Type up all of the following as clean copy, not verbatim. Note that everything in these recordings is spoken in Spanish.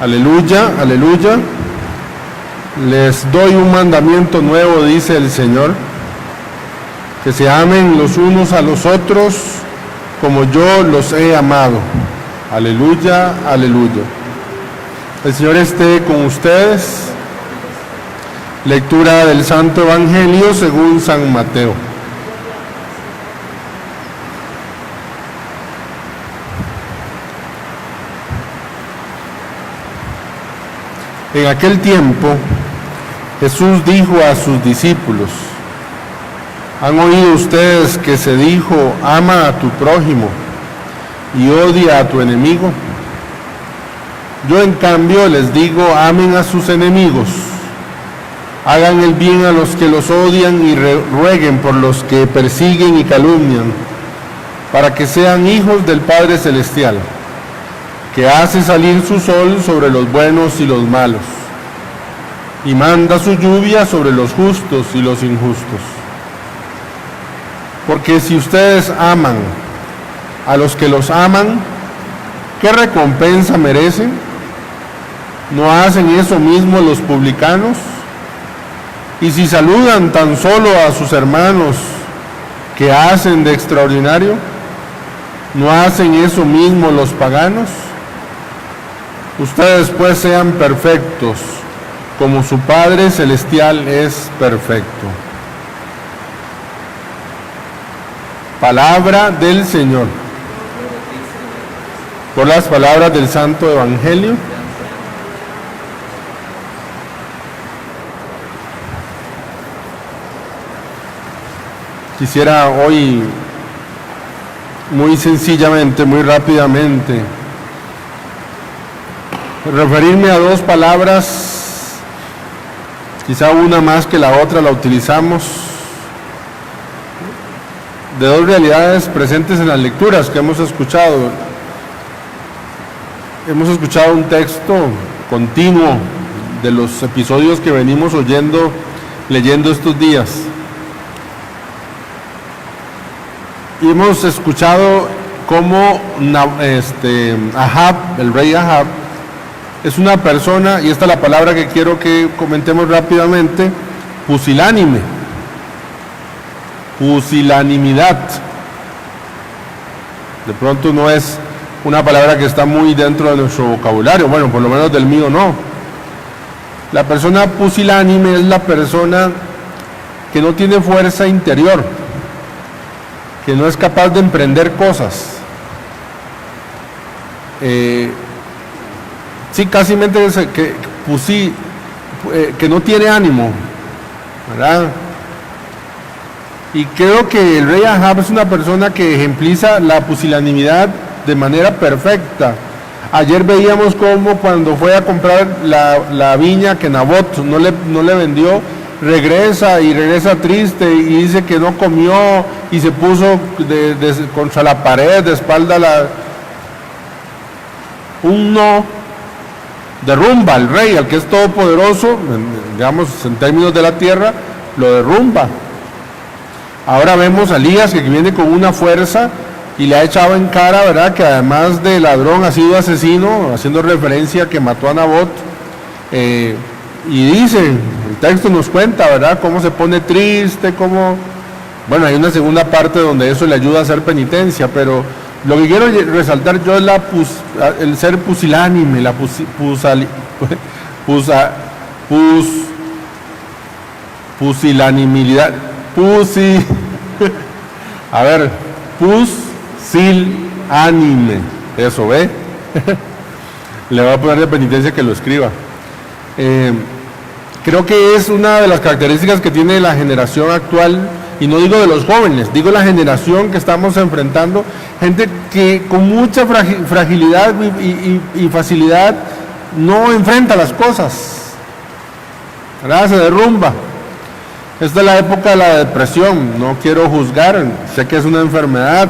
Aleluya, aleluya. Les doy un mandamiento nuevo, dice el Señor, que se amen los unos a los otros como yo los he amado. Aleluya, aleluya. El Señor esté con ustedes. Lectura del Santo Evangelio según San Mateo. En aquel tiempo, Jesús dijo a sus discípulos: ¿Han oído ustedes que se dijo, ama a tu prójimo y odia a tu enemigo? Yo en cambio les digo, amen a sus enemigos, hagan el bien a los que los odian y rueguen por los que persiguen y calumnian, para que sean hijos del Padre Celestial, que hace salir su sol sobre los buenos y los malos, y manda su lluvia sobre los justos y los injustos. Porque si ustedes aman a los que los aman, ¿qué recompensa merecen? ¿No hacen eso mismo los publicanos? Y si saludan tan solo a sus hermanos, ¿qué hacen de extraordinario? ¿No hacen eso mismo los paganos? Ustedes pues sean perfectos, como su Padre Celestial es perfecto. Palabra del Señor. Por las palabras del Santo Evangelio. Quisiera hoy, muy sencillamente, muy rápidamente, referirme a dos palabras, quizá una más que la otra la utilizamos, de dos realidades presentes en las lecturas que hemos escuchado. Hemos escuchado un texto continuo de los episodios que venimos leyendo estos días. Y hemos escuchado cómo Ahab, el rey Ahab, es una persona, y esta es la palabra que quiero que comentemos rápidamente, pusilánime, pusilanimidad. De pronto no es una palabra que está muy dentro de nuestro vocabulario, bueno, por lo menos del mío no. La persona pusilánime es la persona que no tiene fuerza interior, que no es capaz de emprender cosas. Sí, casi que no tiene ánimo, ¿verdad? Y creo que el rey Ahab es una persona que ejempliza la pusilanimidad de manera perfecta. Ayer veíamos cómo cuando fue a comprar la viña que Nabot no le vendió, regresa triste y dice que no comió y se puso contra la pared, de espalda no derrumba al rey, al que es todopoderoso, digamos en términos de la tierra, lo derrumba. Ahora vemos a Elías que viene con una fuerza y le ha echado en cara, ¿verdad?, que además de ladrón ha sido asesino, haciendo referencia a que mató a Nabot. Y dice, el texto nos cuenta, ¿verdad?, cómo se pone triste, bueno, hay una segunda parte donde eso le ayuda a hacer penitencia, pero lo que quiero resaltar yo es el ser pusilánime, la pusilanimidad, pusilánime, eso, ¿ve? Le voy a poner de penitencia que lo escriba. Creo que es una de las características que tiene la generación actual, y no digo de los jóvenes, digo la generación que estamos enfrentando, gente que con mucha fragilidad y facilidad no enfrenta las cosas, ¿verdad? Se derrumba. Esta es la época de la depresión, no quiero juzgar, sé que es una enfermedad,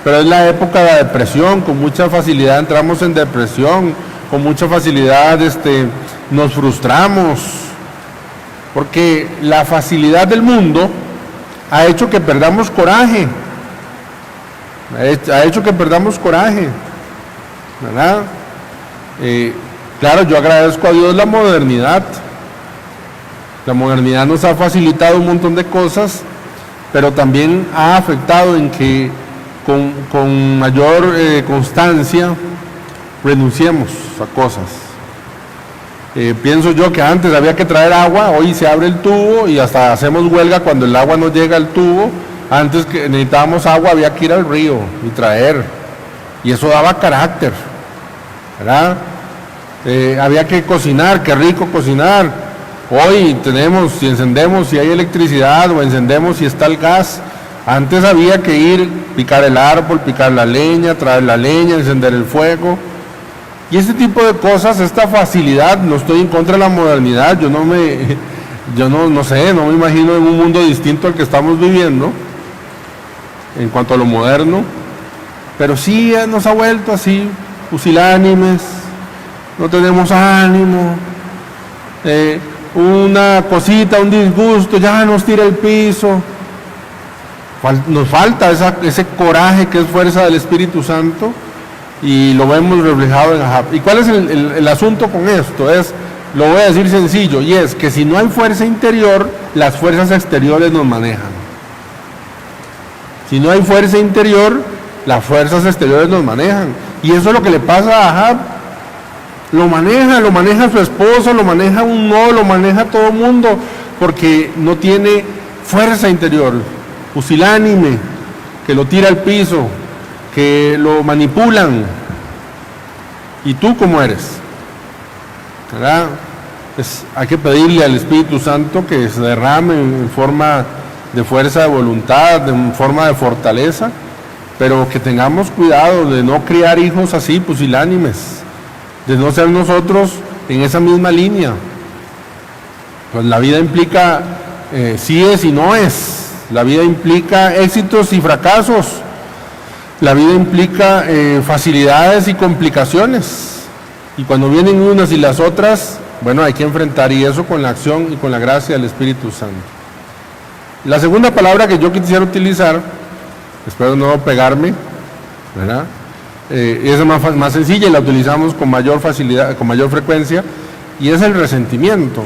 pero es la época de la depresión, con mucha facilidad entramos en depresión, con mucha facilidad nos frustramos, porque la facilidad del mundo ha hecho que perdamos coraje, ¿verdad? Claro, yo agradezco a Dios la modernidad. La modernidad nos ha facilitado un montón de cosas, pero también ha afectado en que con mayor constancia renunciemos a cosas. Pienso yo que antes había que traer agua, hoy se abre el tubo y hasta hacemos huelga cuando el agua no llega al tubo. Antes que necesitábamos agua había que ir al río y traer, y eso daba carácter, ¿verdad? Había que cocinar, qué rico cocinar. Hoy tenemos, si encendemos, si hay electricidad, o encendemos si está el gas. Antes había que ir, picar el árbol, picar la leña, traer la leña, encender el fuego. Y este tipo de cosas, esta facilidad, no estoy en contra de la modernidad, yo no me imagino en un mundo distinto al que estamos viviendo, en cuanto a lo moderno, pero sí nos ha vuelto así, pusilánimes, no tenemos ánimo, una cosita, un disgusto, ya nos tira el piso. Nos falta ese coraje que es fuerza del Espíritu Santo, y lo vemos reflejado en Ahab. ¿Y cuál es el asunto con esto? Lo voy a decir sencillo, y es que si no hay fuerza interior, las fuerzas exteriores nos manejan. Si no hay fuerza interior, las fuerzas exteriores nos manejan. Y eso es lo que le pasa a Ahab. Lo maneja su esposo, lo maneja lo maneja todo el mundo, porque no tiene fuerza interior, pusilánime, que lo tira al piso, que lo manipulan. ¿Y tú cómo eres? ¿Verdad? Hay que pedirle al Espíritu Santo que se derrame en forma de fuerza de voluntad, en forma de fortaleza, pero que tengamos cuidado de no criar hijos así, pusilánimes, de no ser nosotros en esa misma línea. Pues la vida implica sí es y no es. La vida implica éxitos y fracasos. La vida implica facilidades y complicaciones. Y cuando vienen unas y las otras, bueno, hay que enfrentar, y eso con la acción y con la gracia del Espíritu Santo. La segunda palabra que yo quisiera utilizar, espero no pegarme, ¿verdad? Es más sencilla y la utilizamos con mayor facilidad, con mayor frecuencia, y es el resentimiento.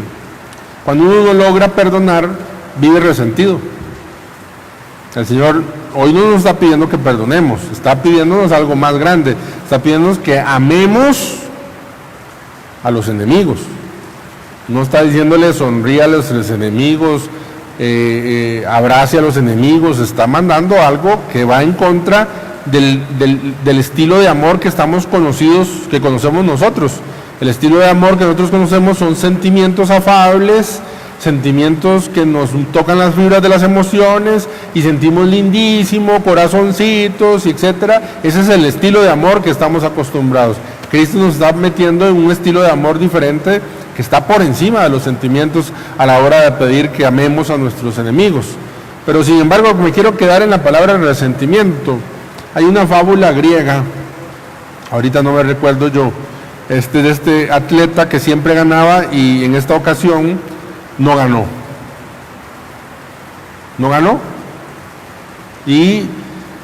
Cuando uno no logra perdonar, vive resentido. El Señor hoy no nos está pidiendo que perdonemos, está pidiéndonos algo más grande, está pidiéndonos que amemos a los enemigos. No está diciéndole sonríe a los enemigos, abrace a los enemigos, está mandando algo que va en contra del estilo de amor que conocemos nosotros. El estilo de amor que nosotros conocemos son sentimientos afables, sentimientos que nos tocan las fibras de las emociones y sentimos lindísimo, corazoncitos, etcétera. Ese es el estilo de amor que estamos acostumbrados. Cristo nos está metiendo en un estilo de amor diferente que está por encima de los sentimientos a la hora de pedir que amemos a nuestros enemigos. Pero sin embargo, me quiero quedar en la palabra resentimiento. Hay una fábula griega, ahorita no me recuerdo yo, de este atleta que siempre ganaba y en esta ocasión no ganó. No ganó. Y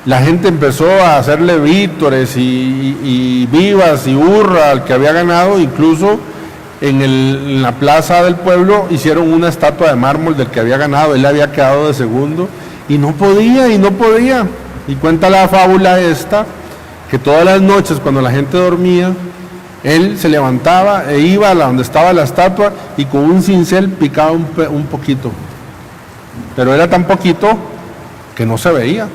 la gente empezó a hacerle vítores y vivas y hurra al que había ganado. Incluso en la plaza del pueblo hicieron una estatua de mármol del que había ganado. Él había quedado de segundo y no podía. Y cuenta la fábula esta, que todas las noches cuando la gente dormía, él se levantaba e iba a donde estaba la estatua y con un cincel picaba un poquito. Pero era tan poquito que no se veía.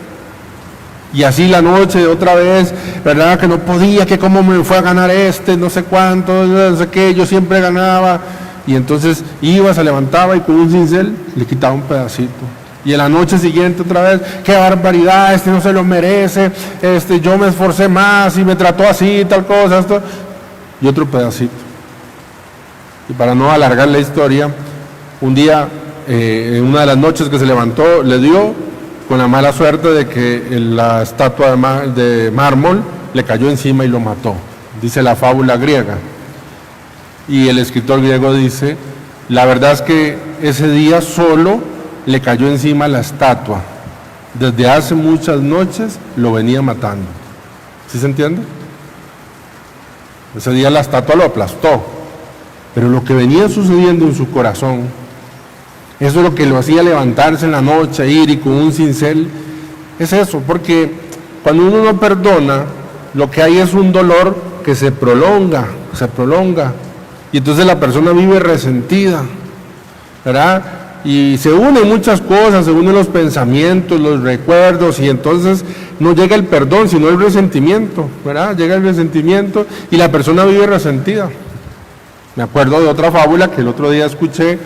Y así la noche otra vez, ¿verdad? Que no podía, que cómo me fue a ganar no sé cuánto, no sé qué, yo siempre ganaba. Y entonces iba, se levantaba y con un cincel le quitaba un pedacito. Y en la noche siguiente otra vez, qué barbaridad, no se lo merece, yo me esforcé más y me trató así, tal cosa, esto. Y otro pedacito. Y para no alargar la historia, un día, en una de las noches que se levantó, le dio con la mala suerte de que la estatua de mármol le cayó encima y lo mató. Dice la fábula griega. Y el escritor griego dice, la verdad es que ese día solo le cayó encima la estatua. Desde hace muchas noches lo venía matando. ¿Sí se entiende? Ese día la estatua lo aplastó. Pero lo que venía sucediendo en su corazón, eso es lo que lo hacía levantarse en la noche, ir y con un cincel, es eso, porque cuando uno no perdona, lo que hay es un dolor que se prolonga, y entonces la persona vive resentida, ¿verdad? Y se unen muchas cosas, se unen los pensamientos, los recuerdos, y entonces no llega el perdón, sino el resentimiento, ¿verdad? Llega el resentimiento y la persona vive resentida. Me acuerdo de otra fábula que el otro día escuché,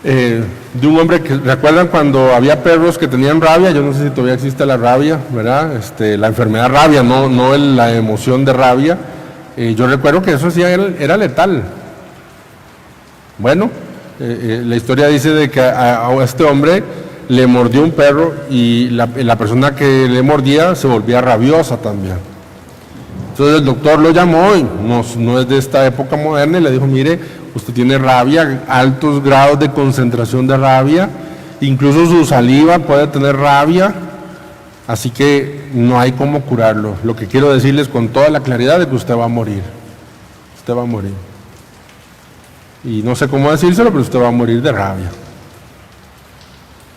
de un hombre que, ¿recuerdan cuando había perros que tenían rabia? Yo no sé si todavía existe la rabia, ¿verdad? La enfermedad rabia, no la emoción de rabia. Yo recuerdo que eso sí era letal. Bueno, la historia dice de que a este hombre le mordió un perro y la persona que le mordía se volvía rabiosa también. Entonces el doctor lo llamó, y no es de esta época moderna, y le dijo, mire, usted tiene rabia, altos grados de concentración de rabia, incluso su saliva puede tener rabia, así que no hay cómo curarlo. Lo que quiero decirles con toda la claridad es que usted va a morir. Usted va a morir. Y no sé cómo decírselo, pero usted va a morir de rabia.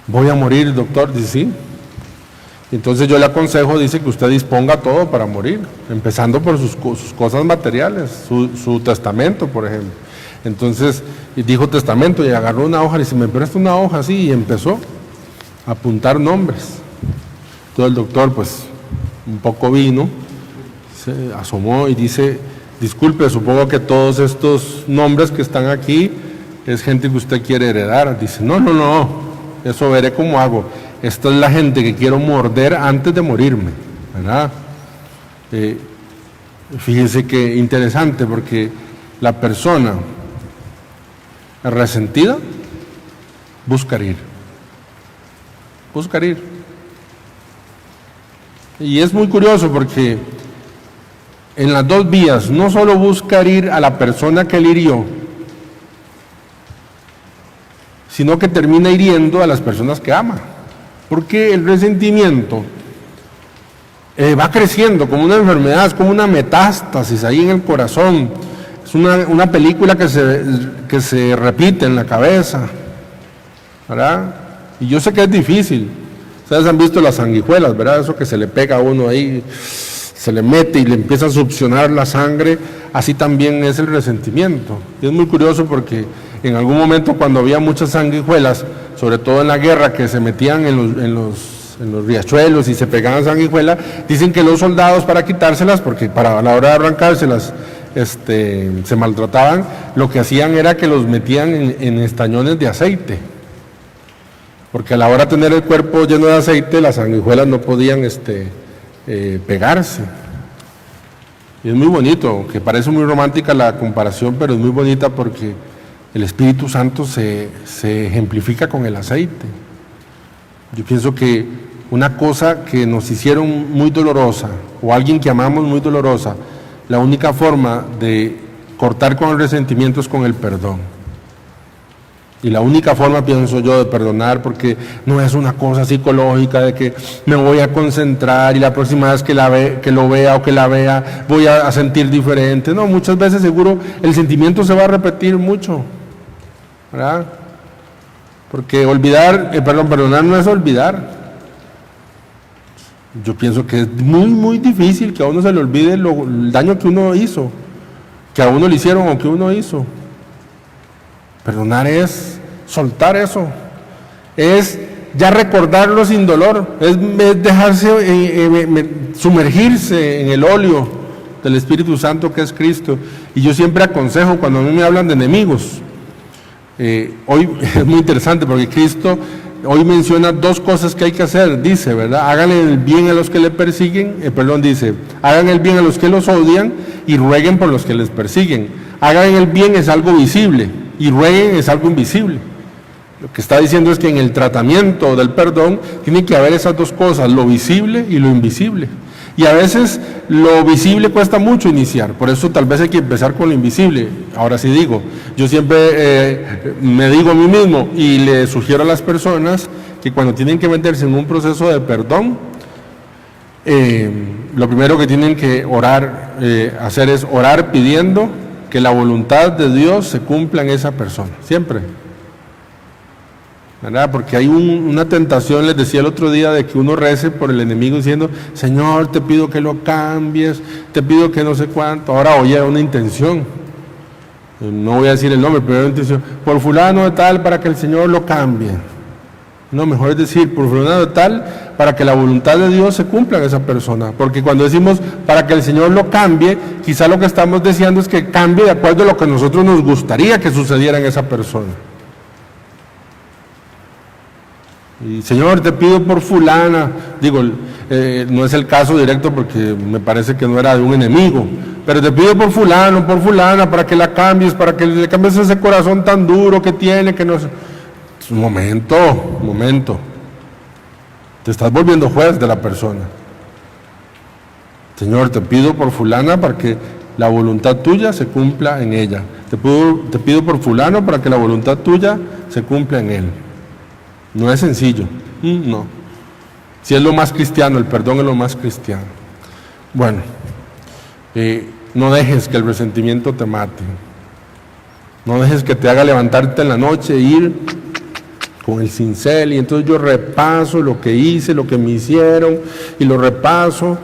Voy a morir, doctor, dice, sí. Entonces yo le aconsejo, dice, que usted disponga todo para morir, empezando por sus cosas materiales, su testamento, por ejemplo. Entonces dijo testamento y agarró una hoja y dice, me presta una hoja así, y empezó a apuntar nombres. Entonces el doctor, pues, un poco vino, se asomó y dice, disculpe, supongo que todos estos nombres que están aquí es gente que usted quiere heredar. Dice, no, eso veré cómo hago. Esta es la gente que quiero morder antes de morirme, ¿verdad? Fíjense que interesante, porque la persona resentida busca ir. Y es muy curioso porque en las dos vías, no solo busca ir a la persona que le hirió, sino que termina hiriendo a las personas que ama. Porque el resentimiento va creciendo como una enfermedad, es como una metástasis ahí en el corazón. Es una película que se repite en la cabeza, ¿verdad? Y yo sé que es difícil. Ustedes han visto las sanguijuelas, ¿verdad? Eso que se le pega a uno ahí, se le mete y le empieza a succionar la sangre. Así también es el resentimiento. Y es muy curioso porque en algún momento, cuando había muchas sanguijuelas, sobre todo en la guerra, que se metían en los riachuelos y se pegaban sanguijuela, dicen que los soldados, para quitárselas, porque para la hora de arrancárselas se maltrataban, lo que hacían era que los metían en estañones de aceite, porque a la hora de tener el cuerpo lleno de aceite, las sanguijuelas no podían pegarse. Y es muy bonito, que parece muy romántica la comparación, pero es muy bonita porque el Espíritu Santo se ejemplifica con el aceite. Yo pienso que una cosa que nos hicieron muy dolorosa, o alguien que amamos muy dolorosa, la única forma de cortar con el resentimiento es con el perdón. Y la única forma, pienso yo, de perdonar, porque no es una cosa psicológica de que me voy a concentrar y la próxima vez que lo vea o que la vea voy a sentir diferente. No, muchas veces seguro el sentimiento se va a repetir mucho, ¿verdad? Porque perdonar no es olvidar. Yo pienso que es muy, muy difícil que a uno se le olvide el daño que uno hizo, que a uno le hicieron o que uno hizo. Perdonar es soltar eso, es ya recordarlo sin dolor, es dejarse sumergirse en el óleo del Espíritu Santo que es Cristo. Y yo siempre aconsejo cuando a mí me hablan de enemigos, hoy es muy interesante porque Cristo hoy menciona dos cosas que hay que hacer, dice, ¿verdad? Hagan el bien a los que le persiguen, dice, hagan el bien a los que los odian y rueguen por los que les persiguen. Hagan el bien es algo visible y rueguen es algo invisible. Lo que está diciendo es que en el tratamiento del perdón tiene que haber esas dos cosas, lo visible y lo invisible. Y a veces lo visible cuesta mucho iniciar, por eso tal vez hay que empezar con lo invisible. Ahora sí digo, yo siempre me digo a mí mismo y le sugiero a las personas que cuando tienen que meterse en un proceso de perdón, lo primero que tienen que orar, hacer es orar pidiendo que la voluntad de Dios se cumpla en esa persona, siempre. ¿Verdad? Porque hay una tentación, les decía el otro día, de que uno rece por el enemigo diciendo, Señor, te pido que lo cambies, te pido que no sé cuánto. Ahora oye una intención, no voy a decir el nombre, pero una intención, por fulano de tal para que el Señor lo cambie. No, mejor es decir, por fulano de tal para que la voluntad de Dios se cumpla en esa persona. Porque cuando decimos para que el Señor lo cambie, quizá lo que estamos deseando es que cambie de acuerdo a lo que nosotros nos gustaría que sucediera en esa persona. Y Señor, te pido por fulana, digo, no es el caso directo porque me parece que no era de un enemigo, pero te pido por fulano, por fulana, para que la cambies, para que le cambies ese corazón tan duro que tiene, que no sé. Un momento, te estás volviendo juez de la persona. Señor, te pido por fulana para que la voluntad tuya se cumpla en ella. Te pido por fulano para que la voluntad tuya se cumpla en él. No es sencillo, no. Si es lo más cristiano, el perdón es lo más cristiano. Bueno, no dejes que el resentimiento te mate. No dejes que te haga levantarte en la noche e ir con el cincel y entonces yo repaso lo que hice, lo que me hicieron y lo repaso.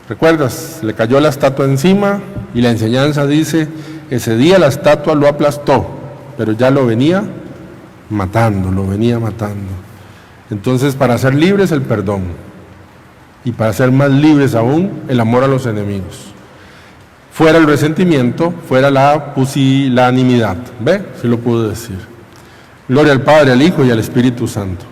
¿Recuerdas? Le cayó la estatua encima y la enseñanza dice, ese día la estatua lo aplastó, pero ya lo venía matando. Entonces, para ser libres, el perdón. Y para ser más libres aún, el amor a los enemigos. Fuera el resentimiento, fuera la pusilanimidad. ¿Ve? Sí lo puedo decir. Gloria al Padre, al Hijo y al Espíritu Santo.